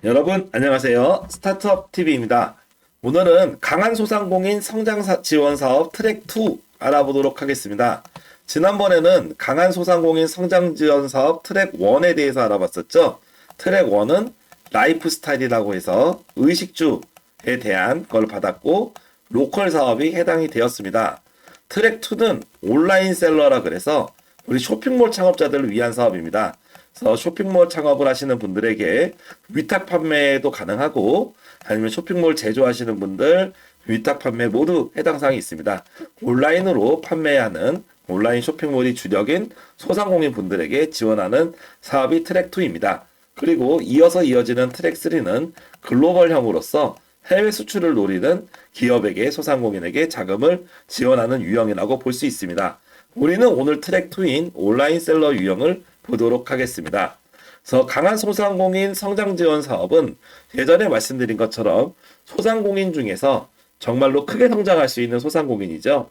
여러분 안녕하세요. 스타트업 TV입니다. 오늘은 강한 소상공인 성장 지원 사업 트랙 2 알아보도록 하겠습니다. 지난번에는 강한 소상공인 성장 지원 사업 트랙 1에 대해서 알아봤었죠. 트랙 1은 라이프 스타일이라고 해서 의식주에 대한 걸 받았고 로컬 사업이 해당이 되었습니다. 트랙 2는 온라인 셀러라 그래서 우리 쇼핑몰 창업자들을 위한 사업입니다. 그래서 쇼핑몰 창업을 하시는 분들에게 위탁 판매도 가능하고 아니면 쇼핑몰 제조하시는 분들 위탁 판매 모두 해당 사항이 있습니다. 온라인으로 판매하는 온라인 쇼핑몰이 주력인 소상공인 분들에게 지원하는 사업이 트랙 2입니다. 그리고 이어서 이어지는 트랙 3는 글로벌형으로서 해외 수출을 노리는 기업에게 소상공인에게 자금을 지원하는 유형이라고 볼 수 있습니다. 우리는 오늘 트랙 2인 온라인 셀러 유형을 보도록 하겠습니다. 그래서 강한 소상공인 성장 지원 사업은 예전에 말씀드린 것처럼 소상공인 중에서 정말로 크게 성장할 수 있는 소상공인이죠.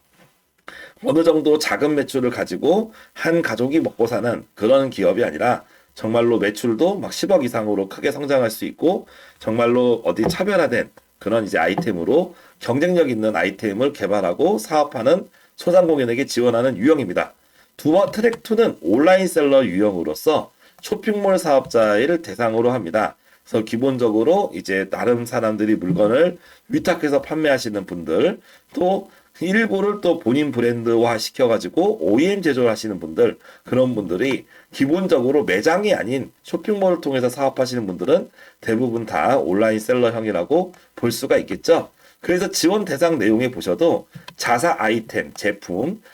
어느 정도 작은 매출을 가지고 한 가족이 먹고 사는 그런 기업이 아니라 정말로 매출도 막 10억 이상으로 크게 성장할 수 있고 정말로 어디 차별화된 그런 이제 아이템으로 경쟁력 있는 아이템을 개발하고 사업하는 소상공인에게 지원하는 유형입니다. 트랙 2는 온라인 셀러 유형으로서 쇼핑몰 사업자를 대상으로 합니다. 그래서 기본적으로 이제 다른 사람들이 물건을 위탁해서 판매하시는 분들, 또 일부를 또 본인 브랜드화 시켜가지고 OEM 제조를 하시는 분들, 그런 분들이 기본적으로 매장이 아닌 쇼핑몰을 통해서 사업하시는 분들은 대부분 다 온라인 셀러형이라고 볼 수가 있겠죠. 그래서 지원 대상 내용에 보셔도 자사 아이템,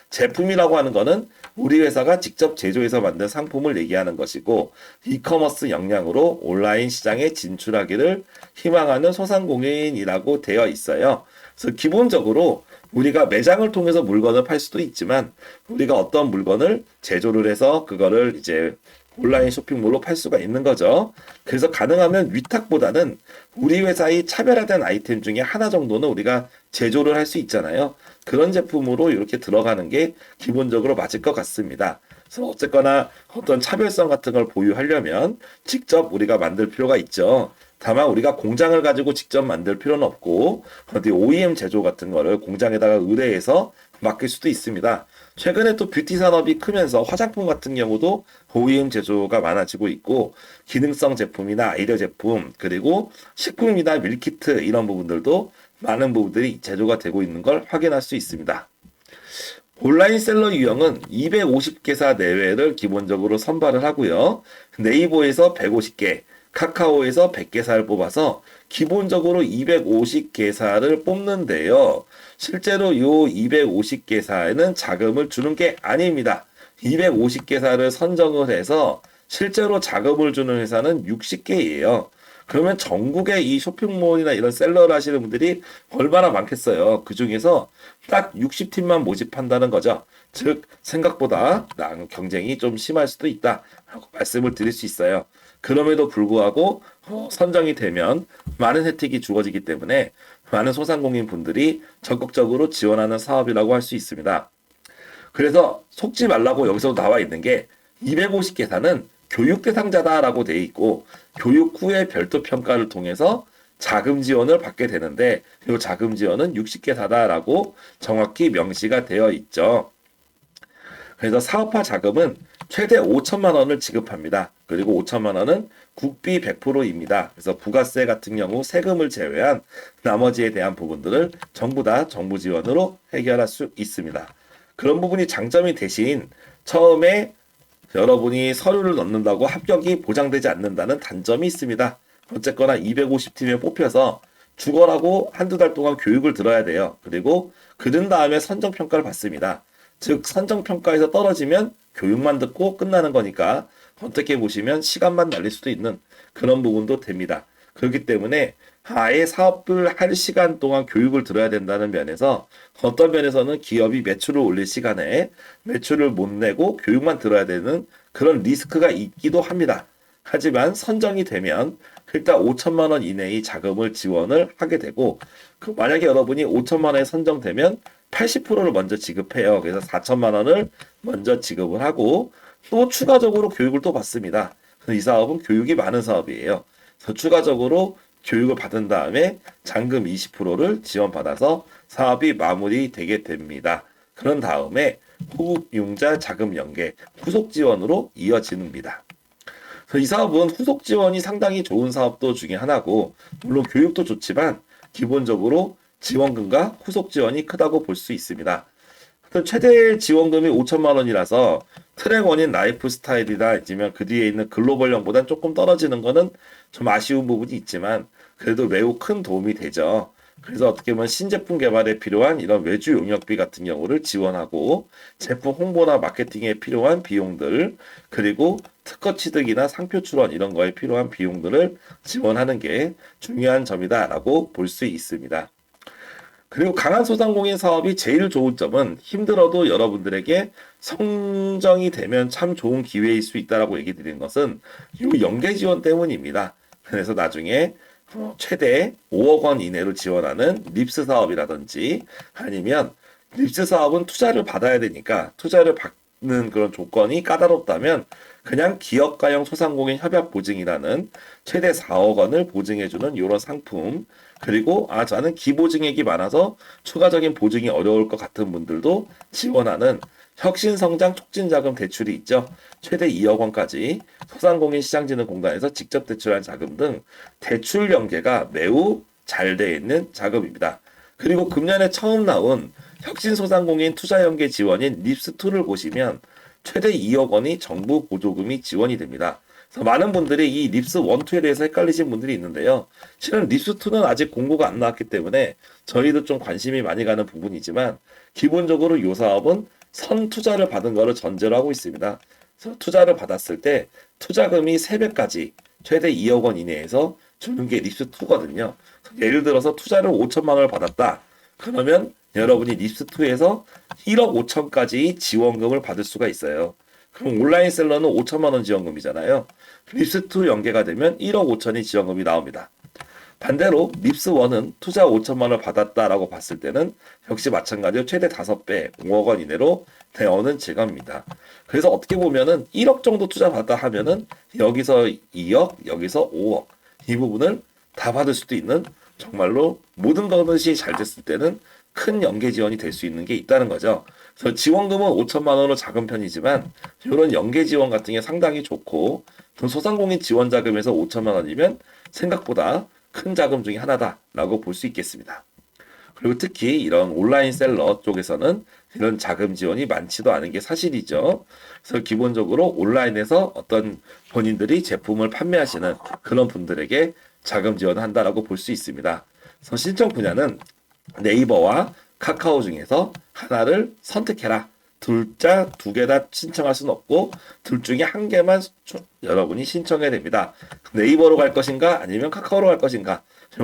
제품이라고 하는 거는 우리 회사가 직접 제조해서 만든 상품을 얘기하는 것이고 이커머스 역량으로 온라인 시장에 진출하기를 희망하는 소상공인이라고 되어 있어요. 그래서 기본적으로 우리가 매장을 통해서 물건을 팔 수도 있지만 우리가 어떤 물건을 제조를 해서 그거를 이제 온라인 쇼핑몰로 팔 수가 있는 거죠. 그래서 가능하면 위탁보다는 우리 회사의 차별화된 아이템 중에 하나 정도는 우리가 제조를 할 수 있잖아요. 그런 제품으로 이렇게 들어가는 게 기본적으로 맞을 것 같습니다. 그래서 어쨌거나 어떤 차별성 같은 걸 보유하려면 직접 우리가 만들 필요가 있죠. 다만 우리가 공장을 가지고 직접 만들 필요는 없고 어디 OEM 제조 같은 거를 공장에다가 의뢰해서 맡길 수도 있습니다. 최근에 또 뷰티 산업이 크면서 화장품 같은 경우도 OEM 제조가 많아지고 있고 기능성 제품이나 아이디어 제품 그리고 식품이나 밀키트 이런 부분들도 많은 부분들이 제조가 되고 있는 걸 확인할 수 있습니다. 온라인 셀러 유형은 250개사 내외를 기본적으로 선발을 하고요. 네이버에서 150개, 카카오에서 100개사를 뽑아서 기본적으로 250개사를 뽑는데요. 실제로 이 250개사에는 자금을 주는 게 아닙니다. 250개사를 선정을 해서 실제로 자금을 주는 회사는 60개예요. 그러면 전국에 이 쇼핑몰이나 이런 셀러를 하시는 분들이 얼마나 많겠어요. 그 중에서 딱 60팀만 모집한다는 거죠. 즉 생각보다 경쟁이 좀 심할 수도 있다라고 말씀을 드릴 수 있어요. 그럼에도 불구하고 선정이 되면 많은 혜택이 주어지기 때문에 많은 소상공인 분들이 적극적으로 지원하는 사업이라고 할 수 있습니다. 그래서 속지 말라고 여기서 나와 있는 게 250개사는 교육 대상자다라고 돼 있고 교육 후에 별도 평가를 통해서 자금 지원을 받게 되는데 이 자금 지원은 60개사다라고 정확히 명시가 되어 있죠. 그래서 사업화 자금은 최대 5천만 원을 지급합니다. 그리고 5천만 원은 국비 100%입니다. 그래서 부가세 같은 경우 세금을 제외한 나머지에 대한 부분들을 전부 다 정부 지원으로 해결할 수 있습니다. 그런 부분이 장점이 대신 처음에 여러분이 서류를 넣는다고 합격이 보장되지 않는다는 단점이 있습니다. 어쨌거나 250팀에 뽑혀서 죽어라고 한두 달 동안 교육을 들어야 돼요. 그리고 그런 다음에 선정평가를 받습니다. 즉 선정평가에서 떨어지면 교육만 듣고 끝나는 거니까 어떻게 보시면 시간만 날릴 수도 있는 그런 부분도 됩니다. 그렇기 때문에 아예 사업을 할 시간 동안 교육을 들어야 된다는 면에서 어떤 면에서는 기업이 매출을 올릴 시간에 매출을 못 내고 교육만 들어야 되는 그런 리스크가 있기도 합니다. 하지만 선정이 되면 일단 5천만 원 이내의 자금을 지원을 하게 되고 만약에 여러분이 5천만 원에 선정되면 80%를 먼저 지급해요. 그래서 4천만 원을 먼저 지급을 하고 또 추가적으로 교육을 또 받습니다. 이 사업은 교육이 많은 사업이에요. 그래서 추가적으로 교육을 받은 다음에 잔금 20%를 지원받아서 사업이 마무리되게 됩니다. 그런 다음에 후용자 자금 연계, 후속 지원으로 이어집니다. 그래서 이 사업은 후속 지원이 상당히 좋은 사업도 중에 하나고, 물론 교육도 좋지만 기본적으로 지원금과 후속 지원이 크다고 볼 수 있습니다. 최대 지원금이 5천만 원이라서 트랙원인 라이프 스타일이나 아니면 그 뒤에 있는 글로벌형보다는 조금 떨어지는 거는 좀 아쉬운 부분이 있지만 그래도 매우 큰 도움이 되죠. 그래서 어떻게 보면 신제품 개발에 필요한 이런 외주 용역비 같은 경우를 지원하고, 제품 홍보나 마케팅에 필요한 비용들, 그리고 특허 취득이나 상표 출원 이런 거에 필요한 비용들을 지원하는 게 중요한 점이다라고 볼 수 있습니다. 그리고 강한 소상공인 사업이 제일 좋은 점은 힘들어도 여러분들에게 성정이 되면 참 좋은 기회일 수 있다라고 얘기 드리는 것은 이 연계 지원 때문입니다. 그래서 나중에 최대 5억 원 이내로 지원하는 립스 사업이라든지, 아니면 립스 사업은 투자를 받아야 되니까 투자를 받는 그런 조건이 까다롭다면 그냥 기업가형 소상공인 협약 보증이라는 최대 4억 원을 보증해주는 이런 상품, 그리고 저는 기보증액이 많아서 추가적인 보증이 어려울 것 같은 분들도 지원하는 혁신성장 촉진자금 대출이 있죠. 최대 2억 원까지 소상공인 시장진흥공단에서 직접 대출한 자금 등 대출 연계가 매우 잘 되어 있는 자금입니다. 그리고 금년에 처음 나온 혁신소상공인 투자연계 지원인 립스2를 보시면 최대 2억 원이 정부 보조금이 지원이 됩니다. 그래서 많은 분들이 이 립스 1, 2에 대해서 헷갈리신 분들이 있는데요. 실은 립스 2는 아직 공고가 안 나왔기 때문에 저희도 좀 관심이 많이 가는 부분이지만, 기본적으로 이 사업은 선 투자를 받은 거를 전제로 하고 있습니다. 그래서 투자를 받았을 때 투자금이 3배까지 최대 2억 원 이내에서 주는 게 립스 2거든요. 예를 들어서 투자를 5천만 원을 받았다. 그러면 여러분이 립스 2에서 1억 5천까지 지원금을 받을 수가 있어요. 그럼 온라인 셀러는 5천만 원 지원금이잖아요. 립스2 연계가 되면 1억 5천이 지원금이 나옵니다. 반대로 립스1은 투자 5천만 원을 받았다라고 봤을 때는 역시 마찬가지로 최대 5배, 5억 원 이내로 되어오는 재가입니다. 그래서 어떻게 보면은 1억 정도 투자 받다 하면은 여기서 2억, 여기서 5억, 이 부분을 다 받을 수도 있는, 정말로 모든 것이 잘 됐을 때는 큰 연계 지원이 될 수 있는 게 있다는 거죠. 그래서 지원금은 5천만 원으로 작은 편이지만 이런 연계 지원 같은 게 상당히 좋고, 소상공인 지원 자금에서 5천만 원이면 생각보다 큰 자금 중에 하나다라고 볼 수 있겠습니다. 그리고 특히 이런 온라인 셀러 쪽에서는 이런 자금 지원이 많지도 않은 게 사실이죠. 그래서 기본적으로 온라인에서 어떤 본인들이 제품을 판매하시는 그런 분들에게 자금 지원을 한다라고 볼 수 있습니다. 그래서 신청 분야는 네이버와 카카오 중에서 하나를 선택해라. 두 개 다 신청할 수는 없고 둘 중에 한 개만 여러분이 신청해야 됩니다. 네이버로 갈 것인가 아니면 카카오로 갈 것인가,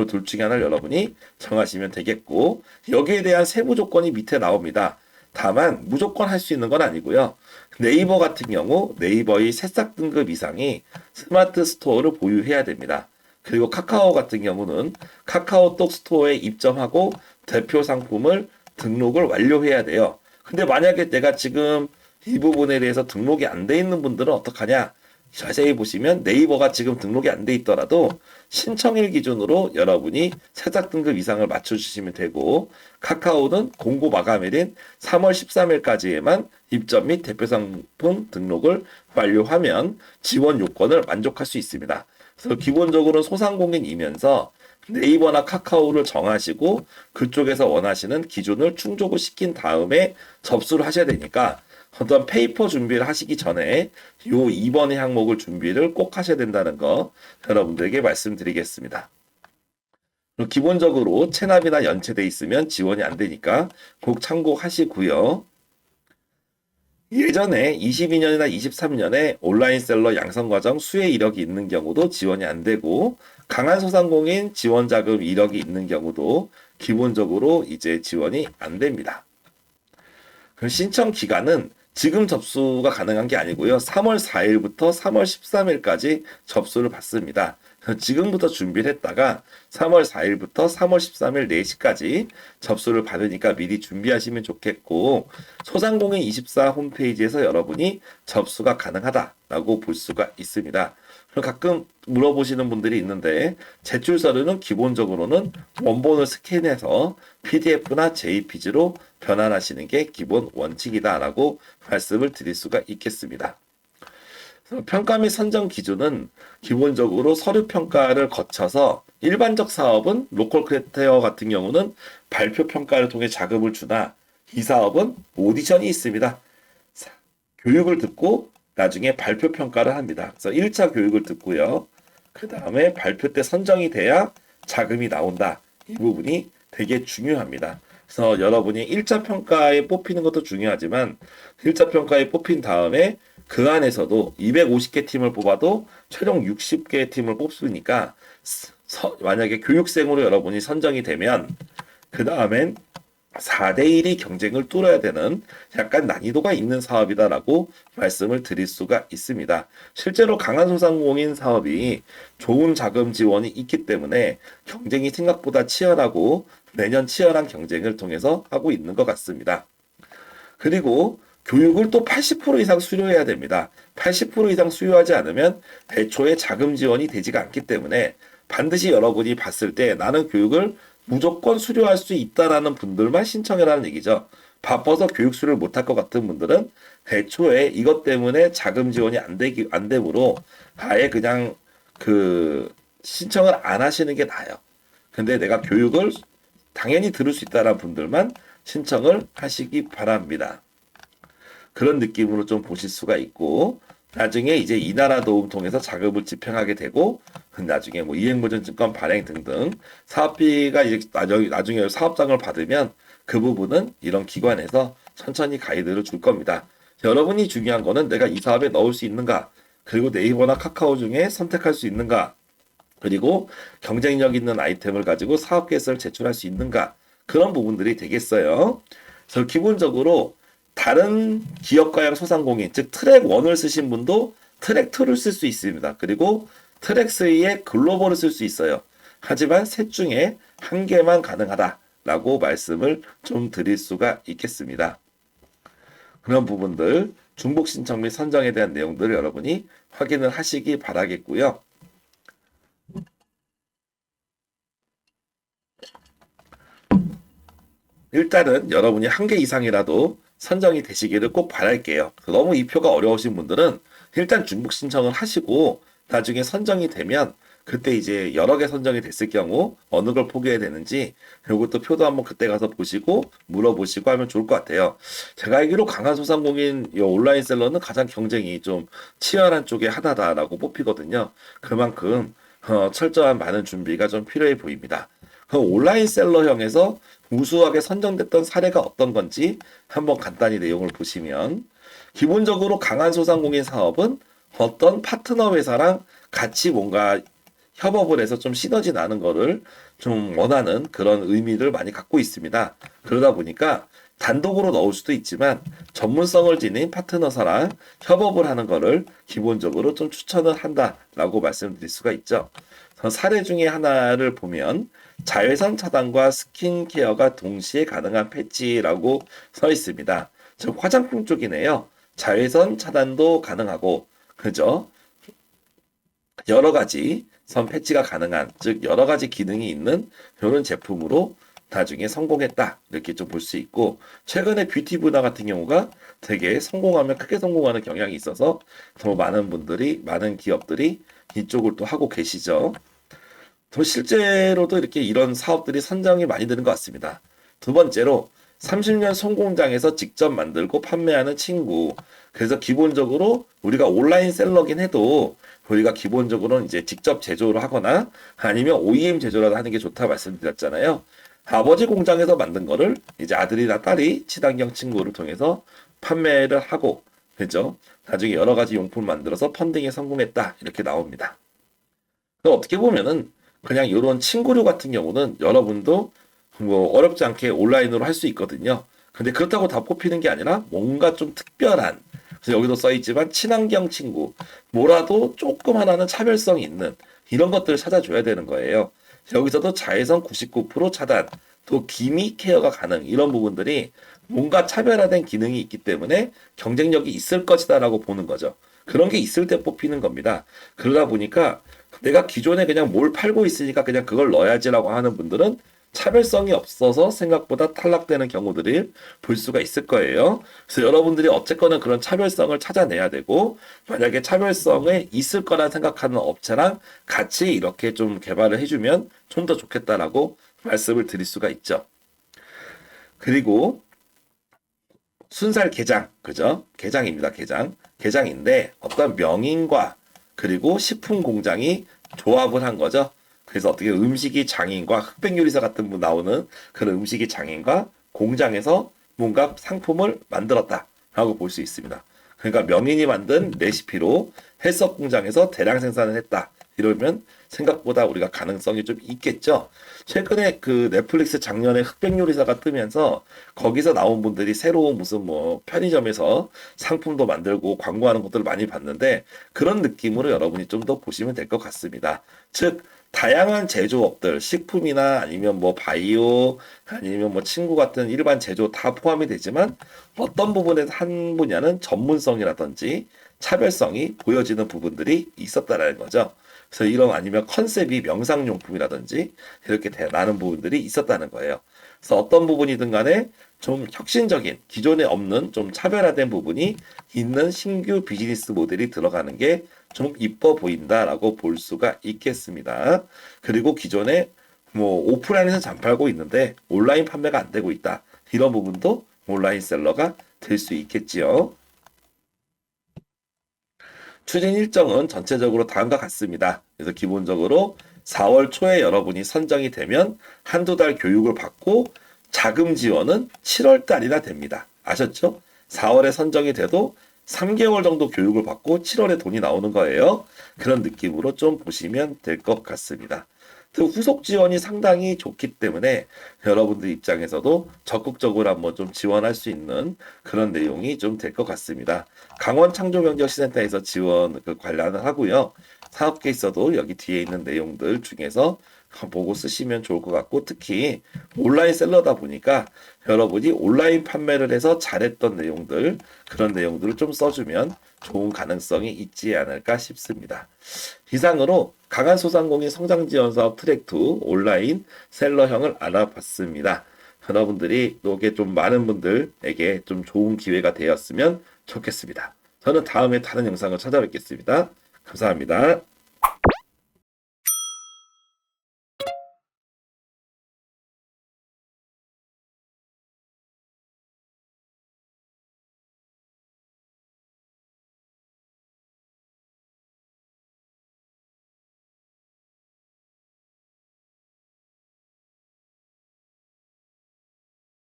둘 중에 하나를 여러분이 정하시면 되겠고, 여기에 대한 세부 조건이 밑에 나옵니다. 다만 무조건 할 수 있는 건 아니고요. 네이버 같은 경우 네이버의 새싹 등급 이상이 스마트 스토어를 보유해야 됩니다. 그리고 카카오 같은 경우는 카카오톡 스토어에 입점하고 대표 상품을 등록을 완료해야 돼요. 근데 만약에 내가 지금 이 부분에 대해서 등록이 안 돼 있는 분들은 어떡하냐? 자세히 보시면 네이버가 지금 등록이 안 돼 있더라도 신청일 기준으로 여러분이 새싹 등급 이상을 맞춰주시면 되고, 카카오는 공고 마감일인 3월 13일까지에만 입점 및 대표 상품 등록을 완료하면 지원 요건을 만족할 수 있습니다. 그래서 기본적으로 소상공인이면서 네이버나 카카오를 정하시고 그쪽에서 원하시는 기준을 충족을 시킨 다음에 접수를 하셔야 되니까, 어떤 페이퍼 준비를 하시기 전에 요 2번의 항목을 준비를 꼭 하셔야 된다는 거 여러분들에게 말씀드리겠습니다. 기본적으로 체납이나 연체돼 있으면 지원이 안 되니까 꼭 참고하시고요. 예전에 22년이나 23년에 온라인 셀러 양성 과정 수혜 이력이 있는 경우도 지원이 안 되고, 강한 소상공인 지원 자금 이력이 있는 경우도 기본적으로 이제 지원이 안 됩니다. 그럼 신청 기간은 지금 접수가 가능한 게 아니고요. 3월 4일부터 3월 13일까지 접수를 받습니다. 지금부터 준비를 했다가 3월 4일부터 3월 13일 4시까지 접수를 받으니까 미리 준비하시면 좋겠고, 소상공인24 홈페이지에서 여러분이 접수가 가능하다라고 볼 수가 있습니다. 가끔 물어보시는 분들이 있는데, 제출 서류는 기본적으로는 원본을 스캔해서 PDF나 JPG로 변환하시는 게 기본 원칙이다라고 말씀을 드릴 수가 있겠습니다. 평가 및 선정 기준은 기본적으로 서류 평가를 거쳐서, 일반적 사업은 로컬 크리에이터 같은 경우는 발표 평가를 통해 자금을 주나, 이 사업은 오디션이 있습니다. 교육을 듣고 나중에 발표 평가를 합니다. 그래서 1차 교육을 듣고요. 그 다음에 발표 때 선정이 돼야 자금이 나온다. 이 부분이 되게 중요합니다. 그래서 여러분이 1차 평가에 뽑히는 것도 중요하지만 1차 평가에 뽑힌 다음에 그 안에서도 250개 팀을 뽑아도 최종 60개 팀을 뽑으니까, 만약에 교육생으로 여러분이 선정이 되면 그 다음엔 4대1이 경쟁을 뚫어야 되는 약간 난이도가 있는 사업이다라고 말씀을 드릴 수가 있습니다. 실제로 강한소상공인 사업이 좋은 자금 지원이 있기 때문에 경쟁이 생각보다 치열하고 매년 치열한 경쟁을 통해서 하고 있는 것 같습니다. 그리고 교육을 또 80% 이상 수료해야 됩니다. 80% 이상 수료하지 않으면 애초에 자금 지원이 되지가 않기 때문에 반드시 여러분이 봤을 때 나는 교육을 무조건 수료할 수 있다라는 분들만 신청해라는 얘기죠. 바빠서 교육 수료를 못할 것 같은 분들은 애초에 이것 때문에 자금 지원이 안 되므로 아예 그냥 신청을 안 하시는 게 나아요. 근데 내가 교육을 당연히 들을 수 있다라는 분들만 신청을 하시기 바랍니다. 그런 느낌으로 좀 보실 수가 있고, 나중에 이제 이나라 도움 통해서 자금을 집행하게 되고, 나중에 뭐 이행보전증권 발행 등등 사업비가 이제 나중에 사업장을 받으면 그 부분은 이런 기관에서 천천히 가이드를 줄 겁니다. 여러분이 중요한 거는 내가 이 사업에 넣을 수 있는가, 그리고 네이버나 카카오 중에 선택할 수 있는가, 그리고 경쟁력 있는 아이템을 가지고 사업 계획서를 제출할 수 있는가, 그런 부분들이 되겠어요. 그래서 기본적으로 다른 기업가형 소상공인, 즉 트랙 1을 쓰신 분도 트랙 2를 쓸 수 있습니다. 그리고 트랙 3에 글로벌을 쓸 수 있어요. 하지만 셋 중에 한 개만 가능하다라고 말씀을 좀 드릴 수가 있겠습니다. 그런 부분들, 중복 신청 및 선정에 대한 내용들을 여러분이 확인을 하시기 바라겠고요. 일단은 여러분이 한 개 이상이라도 선정이 되시기를 꼭 바랄게요. 너무 이 표가 어려우신 분들은 일단 중복 신청을 하시고 나중에 선정이 되면 그때 이제 여러 개 선정이 됐을 경우 어느 걸 포기해야 되는지 이것도 표도 한번 그때 가서 보시고 물어보시고 하면 좋을 것 같아요. 제가 알기로 강한소상공인 온라인 셀러는 가장 경쟁이 좀 치열한 쪽에 하나다라고 뽑히거든요. 그만큼 철저한 많은 준비가 좀 필요해 보입니다. 온라인 셀러형에서 우수하게 선정됐던 사례가 어떤 건지 한번 간단히 내용을 보시면, 기본적으로 강한소상공인 사업은 어떤 파트너 회사랑 같이 뭔가 협업을 해서 좀 시너지 나는 거를 좀 원하는 그런 의미를 많이 갖고 있습니다. 그러다 보니까 단독으로 넣을 수도 있지만 전문성을 지닌 파트너사랑 협업을 하는 거를 기본적으로 좀 추천을 한다라고 말씀드릴 수가 있죠. 사례 중에 하나를 보면 자외선 차단과 스킨케어가 동시에 가능한 패치라고 써 있습니다. 즉 화장품 쪽이네요. 자외선 차단도 가능하고, 그죠? 여러 가지 선 패치가 가능한, 즉 여러 가지 기능이 있는 이런 제품으로 나중에 성공했다, 이렇게 좀 볼 수 있고, 최근에 뷰티 분야 같은 경우가 되게 성공하면 크게 성공하는 경향이 있어서 더 많은 분들이, 많은 기업들이 이쪽을 또 하고 계시죠. 더 실제로도 이렇게 이런 사업들이 선정이 많이 되는 것 같습니다. 두 번째로 30년 성공장에서 직접 만들고 판매하는 친구. 그래서 기본적으로 우리가 온라인 셀러긴 해도 우리가 기본적으로는 이제 직접 제조를 하거나 아니면 OEM 제조라도 하는 게 좋다 말씀드렸잖아요. 아버지 공장에서 만든 거를 이제 아들이나 딸이 친환경 친구를 통해서 판매를 하고, 그죠? 나중에 여러 가지 용품을 만들어서 펀딩에 성공했다, 이렇게 나옵니다. 어떻게 보면은 그냥 이런 친구류 같은 경우는 여러분도 뭐 어렵지 않게 온라인으로 할 수 있거든요. 근데 그렇다고 다 뽑히는 게 아니라 뭔가 좀 특별한, 그래서 여기도 써 있지만 친환경 친구, 뭐라도 조금 하나는 차별성이 있는 이런 것들을 찾아줘야 되는 거예요. 여기서도 자외선 99% 차단, 또 기미 케어가 가능 이런 부분들이 뭔가 차별화된 기능이 있기 때문에 경쟁력이 있을 것이다라고 보는 거죠. 그런 게 있을 때 뽑히는 겁니다. 그러다 보니까 내가 기존에 그냥 뭘 팔고 있으니까 그냥 그걸 넣어야지라고 하는 분들은 차별성이 없어서 생각보다 탈락되는 경우들을 볼 수가 있을 거예요. 그래서 여러분들이 어쨌거나 그런 차별성을 찾아내야 되고, 만약에 차별성에 있을 거라 생각하는 업체랑 같이 이렇게 좀 개발을 해주면 좀 더 좋겠다라고 말씀을 드릴 수가 있죠. 그리고 순살 게장, 그죠? 게장입니다, 게장. 게장인데 어떤 명인과 그리고 식품 공장이 조합을 한 거죠. 그래서 어떻게 음식이 장인과 흑백요리사 같은 분 나오는 그런 음식이 장인과 공장에서 뭔가 상품을 만들었다라고 볼 수 있습니다. 그러니까 명인이 만든 레시피로 해썹 공장에서 대량 생산을 했다. 이러면 생각보다 우리가 가능성이 좀 있겠죠. 최근에 그 넷플릭스 작년에 흑백요리사가 뜨면서 거기서 나온 분들이 새로운 무슨 뭐 편의점에서 상품도 만들고 광고하는 것들을 많이 봤는데 그런 느낌으로 여러분이 좀 더 보시면 될 것 같습니다. 즉 다양한 제조업들, 식품이나 아니면 뭐 바이오, 아니면 뭐 친구 같은 일반 제조 다 포함이 되지만 어떤 부분에서 한 분야는 전문성이라든지 차별성이 보여지는 부분들이 있었다라는 거죠. 그래서 이런 아니면 컨셉이 명상용품이라든지 이렇게 나는 부분들이 있었다는 거예요. 그래서 어떤 부분이든 간에 좀 혁신적인 기존에 없는 좀 차별화된 부분이 있는 신규 비즈니스 모델이 들어가는 게 좀 이뻐 보인다라고 볼 수가 있겠습니다. 그리고 기존에 뭐 오프라인에서 잘 팔고 있는데 온라인 판매가 안 되고 있다. 이런 부분도 온라인 셀러가 될 수 있겠지요. 추진 일정은 전체적으로 다음과 같습니다. 그래서 기본적으로 4월 초에 여러분이 선정이 되면 한두 달 교육을 받고 자금 지원은 7월 달이나 됩니다. 아셨죠? 4월에 선정이 돼도 3개월 정도 교육을 받고 7월에 돈이 나오는 거예요. 그런 느낌으로 좀 보시면 될 것 같습니다. 그 후속 지원이 상당히 좋기 때문에 여러분들 입장에서도 적극적으로 한번 좀 지원할 수 있는 그런 내용이 좀 될 것 같습니다. 강원 창조경제시센터에서 지원 관련을 하고요. 사업 케이스도 여기 뒤에 있는 내용들 중에서 보고 쓰시면 좋을 것 같고 특히 온라인 셀러다 보니까 여러분이 온라인 판매를 해서 잘했던 내용들 그런 내용들을 좀 써주면 좋은 가능성이 있지 않을까 싶습니다. 이상으로 강한소상공인 성장지원사업 트랙2 온라인 셀러형을 알아봤습니다. 여러분들이 이게 좀 많은 분들에게 좀 좋은 기회가 되었으면 좋겠습니다. 저는 다음에 다른 영상을 찾아뵙겠습니다. 감사합니다.